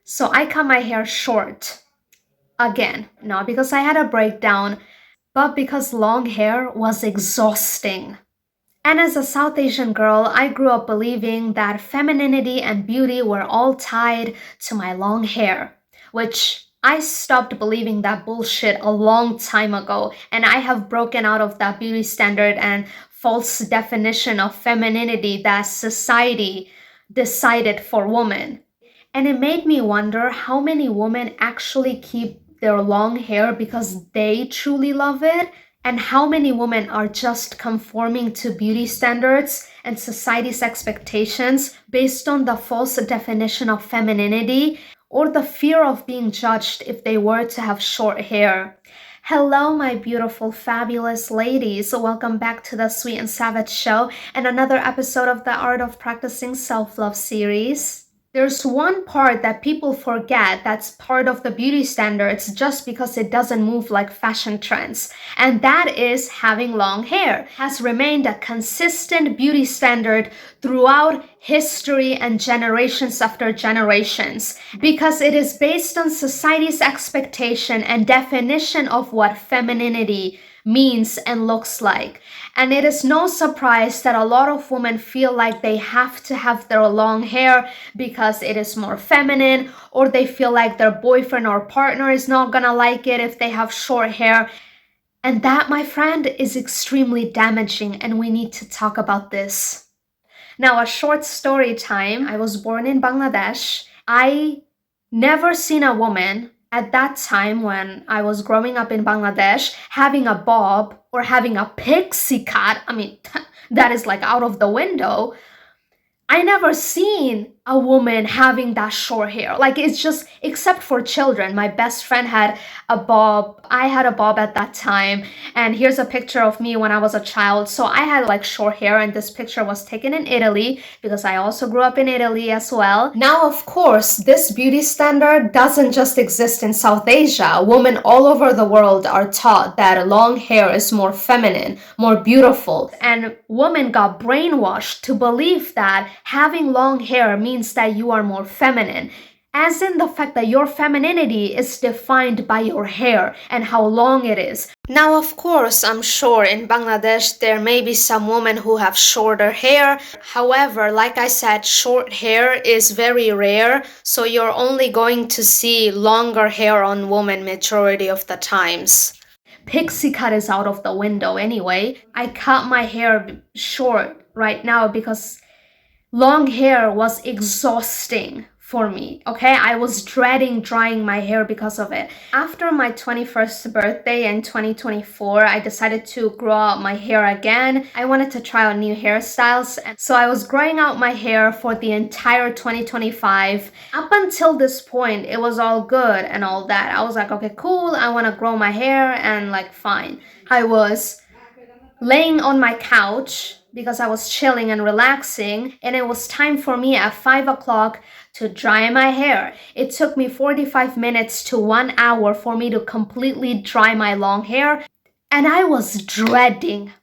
So I cut my hair short again, not because I had a breakdown, but because long hair was exhausting. And as a South Asian girl, I grew up believing that femininity and beauty were all tied to my long hair, which I stopped believing that bullshit a long time ago, and I have broken out of that beauty standard and false definition of femininity that society decided for women. And it made me wonder how many women actually keep their long hair because they truly love it, and how many women are just conforming to beauty standards and society's expectations based on the false definition of femininity or the fear of being judged if they were to have short hair. Hello, my beautiful, fabulous ladies. Welcome back to the Sweet and Savage Show and another episode of the Art of Practicing Self-Love series. There's one part that people forget that's part of the beauty standards just because it doesn't move like fashion trends, and that is having long hair has remained a consistent beauty standard throughout history and generations after generations because it is based on society's expectation and definition of what femininity means and looks like. And it is no surprise that a lot of women feel like they have to have their long hair because it is more feminine, or they feel like their boyfriend or partner is not gonna like it if they have short hair. And that, my friend, is extremely damaging, and we need to talk about this. Now, a short story time. I was born in Bangladesh. I never seen a woman at that time when I was growing up in Bangladesh having a bob or having a pixie cut. I mean, that is like out of the window. I never seen a woman having that short hair. Like, it's just, except for children. My best friend had a bob. I had a bob at that time. And here's a picture of me when I was a child. So I had like short hair, and this picture was taken in Italy because I also grew up in Italy as well. Now, of course, this beauty standard doesn't just exist in South Asia. Women all over the world are taught that long hair is more feminine, more beautiful. And women got brainwashed to believe that having long hair means that you are more feminine, as in the fact that your femininity is defined by your hair and how long it is. Now, of course, I'm sure in Bangladesh there may be some women who have shorter hair. However, like I said, short hair is very rare, so you're only going to see longer hair on women majority of the times. Pixie cut is out of the window anyway. I cut my hair short right now because long hair was exhausting for me, okay? I was dreading drying my hair because of it. After my 21st birthday in 2024, I decided to grow out my hair again. I wanted to try out new hairstyles, and so I was growing out my hair for the entire 2025. Up until this point, it was all good and all that. I was like, okay, cool, I want to grow my hair, and like, fine. I was laying on my couch because I was chilling and relaxing, and it was time for me at 5 o'clock to dry my hair. It took me 45 minutes to 1 hour for me to completely dry my long hair, and I was dreading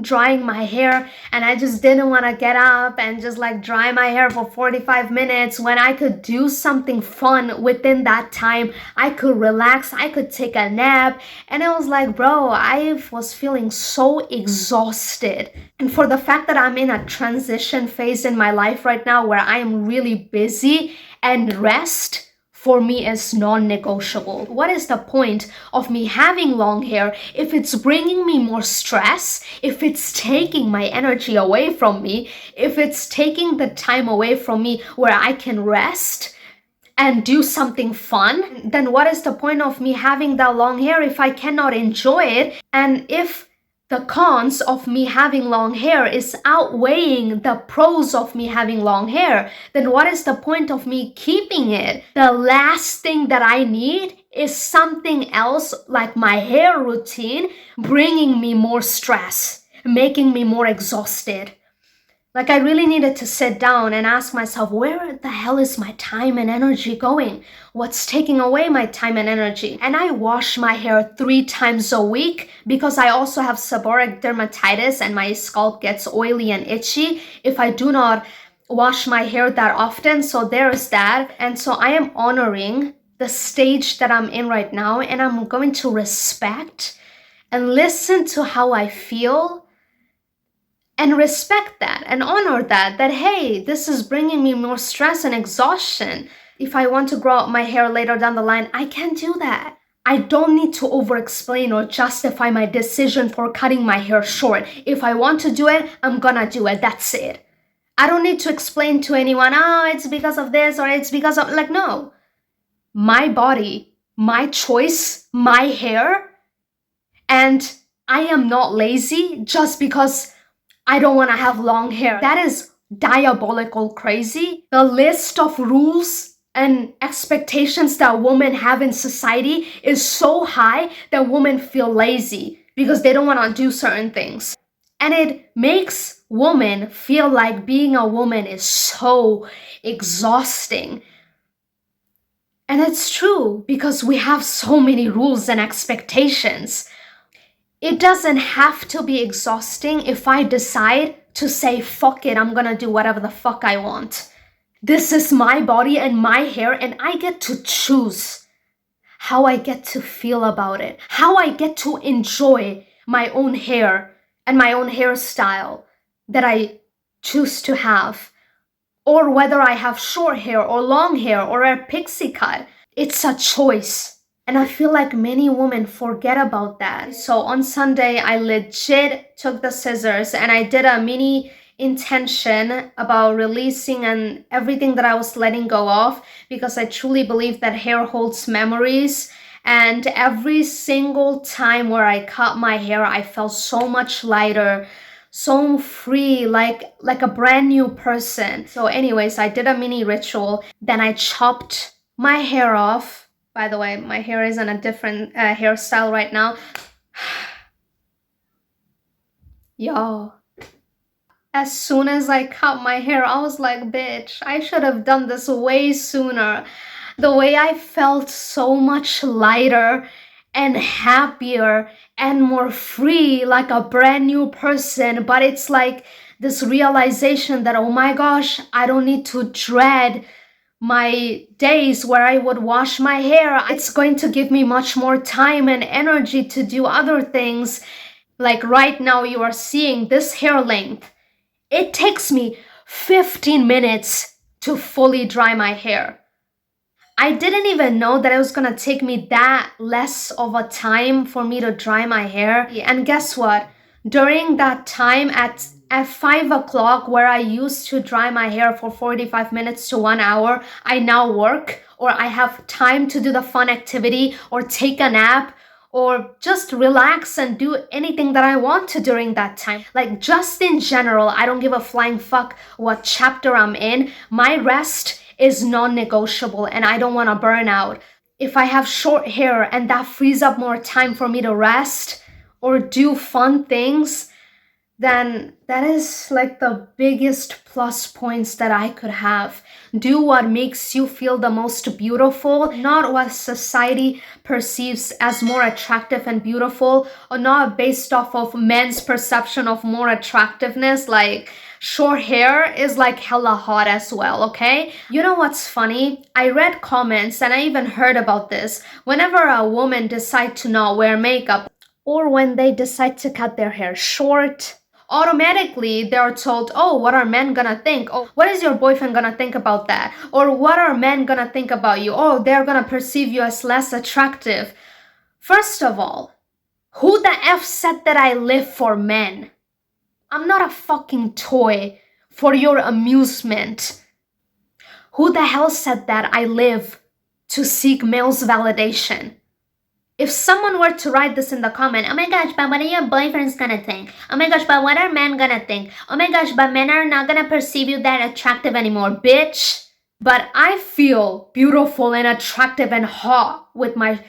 drying my hair, and I just didn't want to get up and just like dry my hair for 45 minutes when I could do something fun within that time. I could relax, I could take a nap, and it was like, bro, I was feeling so exhausted. And for the fact that I'm in a transition phase in my life right now where I am really busy, and rest for me is non-negotiable. What is the point of me having long hair if it's bringing me more stress, if it's taking my energy away from me, if it's taking the time away from me where I can rest and do something fun? Then what is the point of me having that long hair if I cannot enjoy it? And if the cons of me having long hair is outweighing the pros of me having long hair, then what is the point of me keeping it? The last thing that I need is something else like my hair routine bringing me more stress, making me more exhausted. Like, I really needed to sit down and ask myself, where the hell is my time and energy going? What's taking away my time and energy? And I wash my hair 3 times a week because I also have seborrheic dermatitis and my scalp gets oily and itchy if I do not wash my hair that often, so there's that. And so I am honoring the stage that I'm in right now, and I'm going to respect and listen to how I feel and respect that and honor that hey, this is bringing me more stress and exhaustion. If I want to grow out my hair later down the line, I can do that. I don't need to over-explain or justify my decision for cutting my hair short. If I want to do it, I'm gonna do it. That's it. I don't need to explain to anyone, oh, it's because of this or it's because of, like, no. My body, my choice, my hair, and I am not lazy just because I don't want to have long hair. That is diabolical crazy. The list of rules and expectations that women have in society is so high that women feel lazy because they don't want to do certain things. And it makes women feel like being a woman is so exhausting. And it's true because we have so many rules and expectations. It doesn't have to be exhausting if I decide to say, fuck it, I'm gonna do whatever the fuck I want. This is my body and my hair, and I get to choose how I get to feel about it, how I get to enjoy my own hair and my own hairstyle that I choose to have, or whether I have short hair or long hair or a pixie cut. It's a choice. And I feel like many women forget about that. So on Sunday, I legit took the scissors and I did a mini intention about releasing and everything that I was letting go of, because I truly believe that hair holds memories. And every single time where I cut my hair, I felt so much lighter, so free, like a brand new person. So anyways, I did a mini ritual. Then I chopped my hair off. By the way, my hair is in a different hairstyle right now. Yo. As soon as I cut my hair, I was like, bitch, I should have done this way sooner. The way I felt so much lighter and happier and more free, like a brand new person. But it's like this realization that, oh my gosh, I don't need to dread my days where I would wash my hair. It's going to give me much more time and energy to do other things. Like right now, you are seeing this hair length. It takes me 15 minutes to fully dry my hair. I didn't even know that it was gonna take me that less of a time for me to dry my hair. And guess what? During that time at 5 o'clock, where I used to dry my hair for 45 minutes to 1 hour, I now work, or I have time to do the fun activity or take a nap or just relax and do anything that I want to during that time. Like, just in general, I don't give a flying fuck what chapter I'm in. My rest is non-negotiable and I don't want to burn out. If I have short hair and that frees up more time for me to rest or do fun things, then that is like the biggest plus points that I could have. Do what makes you feel the most beautiful, not what society perceives as more attractive and beautiful, or not based off of men's perception of more attractiveness. Like, short hair is like hella hot as well, okay? You know what's funny? I read comments and I even heard about this. Whenever a woman decides to not wear makeup, or when they decide to cut their hair short, automatically they're told, oh, what are men gonna think? Oh, what is your boyfriend gonna think about that? Or what are men gonna think about you? Oh, they're gonna perceive you as less attractive. First of all, who the F said that I live for men? I'm not a fucking toy for your amusement. Who the hell said that I live to seek male's validation? If someone were to write this in the comment, oh my gosh, but what are your boyfriends gonna think? Oh my gosh, but what are men gonna think? Oh my gosh, but men are not gonna perceive you that attractive anymore, bitch. But I feel beautiful and attractive and hot with my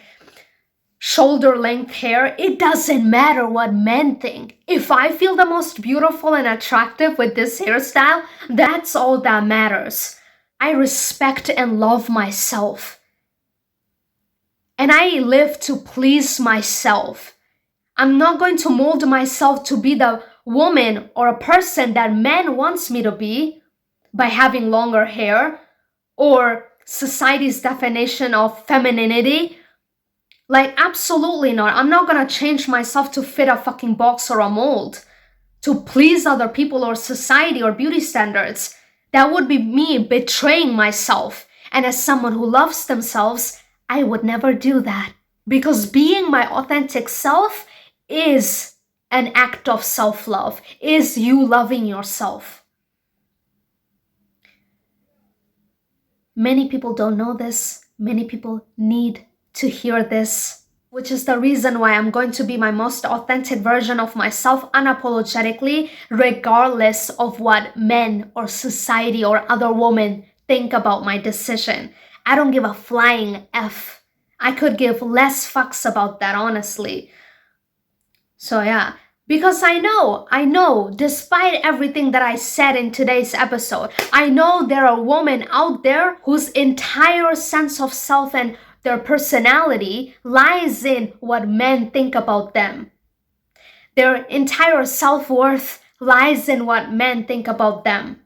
shoulder length hair. It doesn't matter what men think. If I feel the most beautiful and attractive with this hairstyle, that's all that matters. I respect and love myself. And I live to please myself. I'm not going to mold myself to be the woman or a person that man wants me to be. by having longer hair or society's definition of femininity. Like, absolutely not. I'm not gonna change myself to fit a fucking box or a mold, to please other people or society or beauty standards. That would be me betraying myself. And as someone who loves themselves, I would never do that. Because being my authentic self is an act of self-love, is you loving yourself. Many people don't know this. Many people need to hear this, which is the reason why I'm going to be my most authentic version of myself unapologetically, regardless of what men or society or other women think about my decision. I don't give a flying F. I could give less fucks about that, honestly. So yeah, because I know, despite everything that I said in today's episode, I know there are women out there whose entire sense of self and their personality lies in what men think about them. Their entire self-worth lies in what men think about them.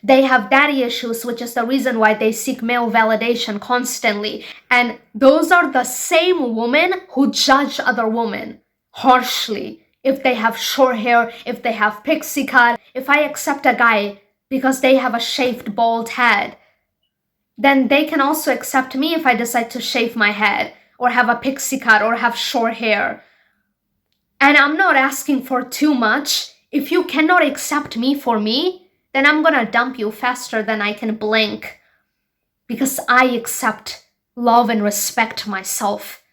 They have daddy issues, which is the reason why they seek male validation constantly. And those are the same women who judge other women harshly. If they have short hair, if they have pixie cut, if I accept a guy because they have a shaved bald head, then they can also accept me if I decide to shave my head or have a pixie cut or have short hair. And I'm not asking for too much. If you cannot accept me for me, then I'm gonna dump you faster than I can blink. Because I accept, love, and respect myself.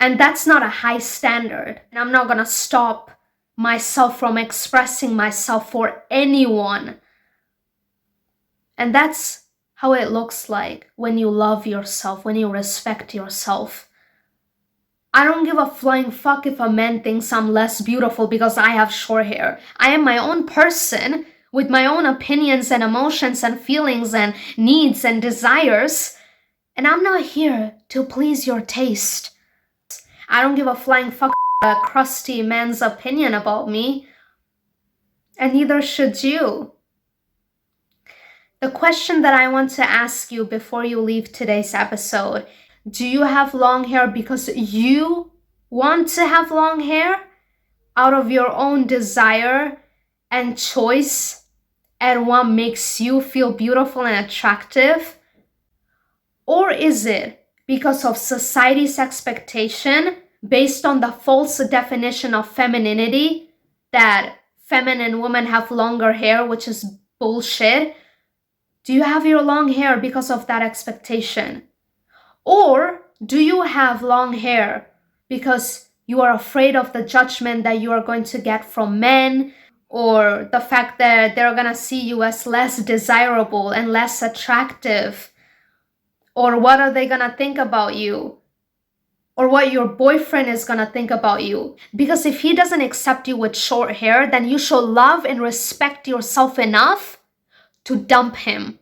And that's not a high standard. And I'm not gonna stop myself from expressing myself for anyone. And that's how it looks like when you love yourself, when you respect yourself. I don't give a flying fuck if a man thinks I'm less beautiful because I have short hair. I am my own person with my own opinions and emotions and feelings and needs and desires. And I'm not here to please your taste. I don't give a flying fuck a crusty man's opinion about me. And neither should you. The question that I want to ask you before you leave today's episode: do you have long hair because you want to have long hair out of your own desire and choice and what makes you feel beautiful and attractive? Or is it because of society's expectation based on the false definition of femininity that feminine women have longer hair, which is bullshit? Do you have your long hair because of that expectation? Or do you have long hair because you are afraid of the judgment that you are going to get from men, or the fact that they're gonna see you as less desirable and less attractive? Or what are they gonna think about you? Or what your boyfriend is gonna think about you? Because if he doesn't accept you with short hair, then you should love and respect yourself enough to dump him.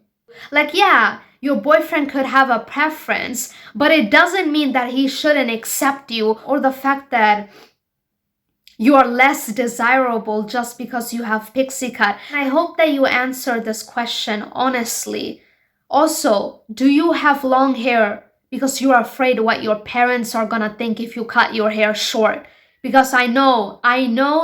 Like, yeah, your boyfriend could have a preference, but it doesn't mean that he shouldn't accept you, or the fact that you are less desirable just because you have pixie cut. I hope that you answer this question honestly. Also, do you have long hair because you're afraid what your parents are gonna think if you cut your hair short? Because I know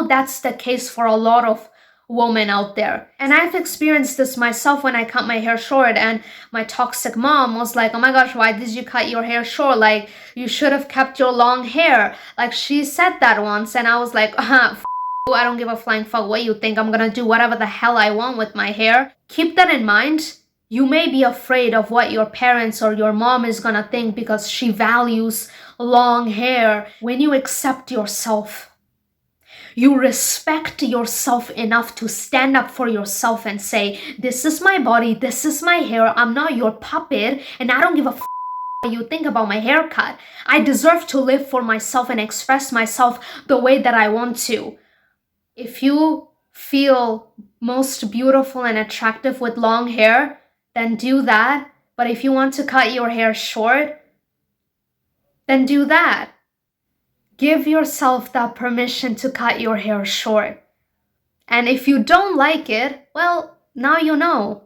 that's the case for a lot of women out there. And I've experienced this myself when I cut my hair short, and my toxic mom was like, oh my gosh, why did you cut your hair short? Like, you should have kept your long hair. Like, she said that once, and I was like, I don't give a flying fuck what you think. I'm gonna do whatever the hell I want with my hair. Keep that in mind. You may be afraid of what your parents or your mom is gonna think because she values long hair. When you accept yourself, you respect yourself enough to stand up for yourself and say, this is my body, this is my hair, I'm not your puppet, and I don't give a f what you think about my haircut. I deserve to live for myself and express myself the way that I want to. If you feel most beautiful and attractive with long hair, then do that. But if you want to cut your hair short, then do that. Give yourself that permission to cut your hair short. And if you don't like it, well, now you know.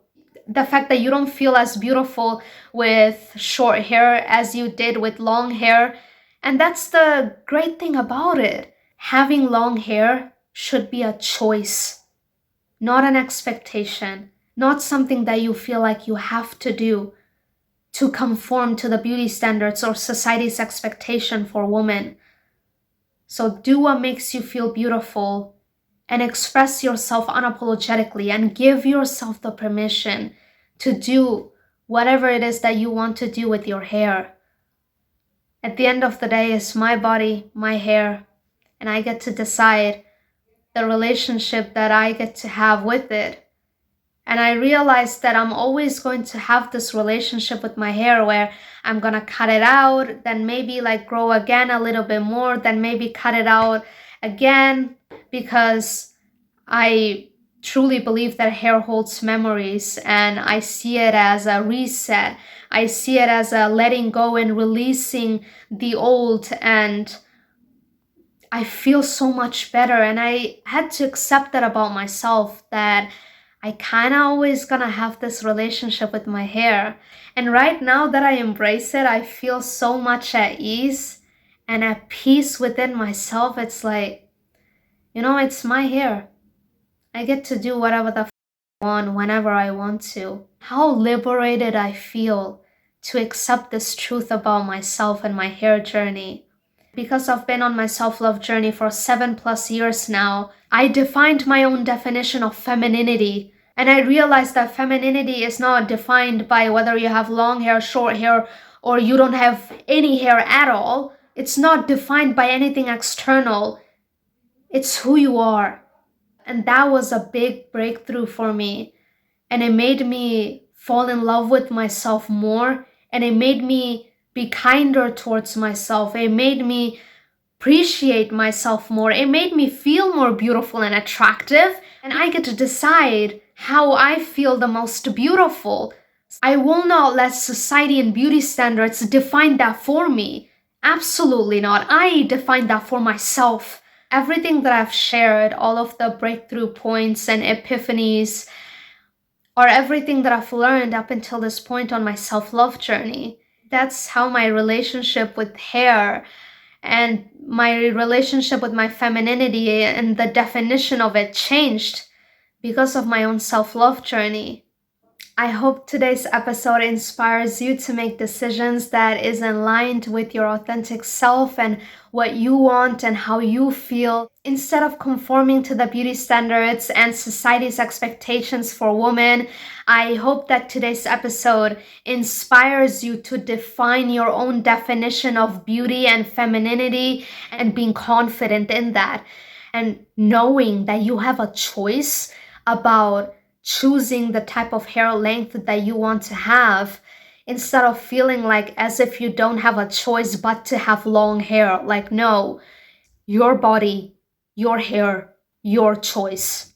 The fact that you don't feel as beautiful with short hair as you did with long hair. And that's the great thing about it. Having long hair should be a choice, not an expectation, not something that you feel like you have to do to conform to the beauty standards or society's expectation for women. So do what makes you feel beautiful and express yourself unapologetically and give yourself the permission to do whatever it is that you want to do with your hair. At the end of the day, it's my body, my hair, and I get to decide the relationship that I get to have with it. And I realized that I'm always going to have this relationship with my hair where I'm gonna cut it out, then maybe like grow again a little bit more, then maybe cut it out again, because I truly believe that hair holds memories, and I see it as a reset. I see it as a letting go and releasing the old, and I feel so much better. And I had to accept that about myself, that I kind of always gonna have this relationship with my hair. And right now that I embrace it, I feel so much at ease and at peace within myself. It's like, it's my hair. I get to do whatever the I want whenever I want to. How liberated I feel to accept this truth about myself and my hair journey. Because I've been on my self-love journey for 7+ years now, I defined my own definition of femininity. And I realized that femininity is not defined by whether you have long hair, short hair, or you don't have any hair at all. It's not defined by anything external. It's who you are. And that was a big breakthrough for me. And it made me fall in love with myself more. And it made me be kinder towards myself. It made me appreciate myself more. It made me feel more beautiful and attractive. And I get to decide how I feel the most beautiful. I will not let society and beauty standards define that for me. Absolutely not. I define that for myself. Everything that I've shared, all of the breakthrough points and epiphanies, or everything that I've learned up until this point on my self-love journey. That's how my relationship with hair and my relationship with my femininity and the definition of it changed because of my own self-love journey. I hope today's episode inspires you to make decisions that is aligned with your authentic self and what you want and how you feel, instead of conforming to the beauty standards and society's expectations for women. I hope that today's episode inspires you to define your own definition of beauty and femininity and being confident in that, and knowing that you have a choice about choosing the type of hair length that you want to have, instead of feeling like as if you don't have a choice but to have long hair. Like, no, your body, your hair, your choice.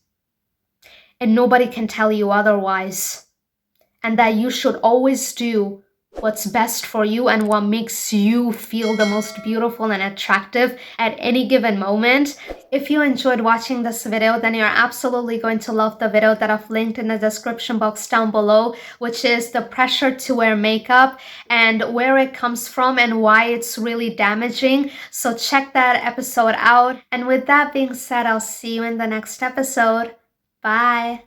And nobody can tell you otherwise. And that you should always do what's best for you and what makes you feel the most beautiful and attractive at any given moment. If you enjoyed watching this video, then you're absolutely going to love the video that I've linked in the description box down below, which is the pressure to wear makeup and where it comes from and why it's really damaging. So check that episode out. And with that being said, I'll see you in the next episode. Bye.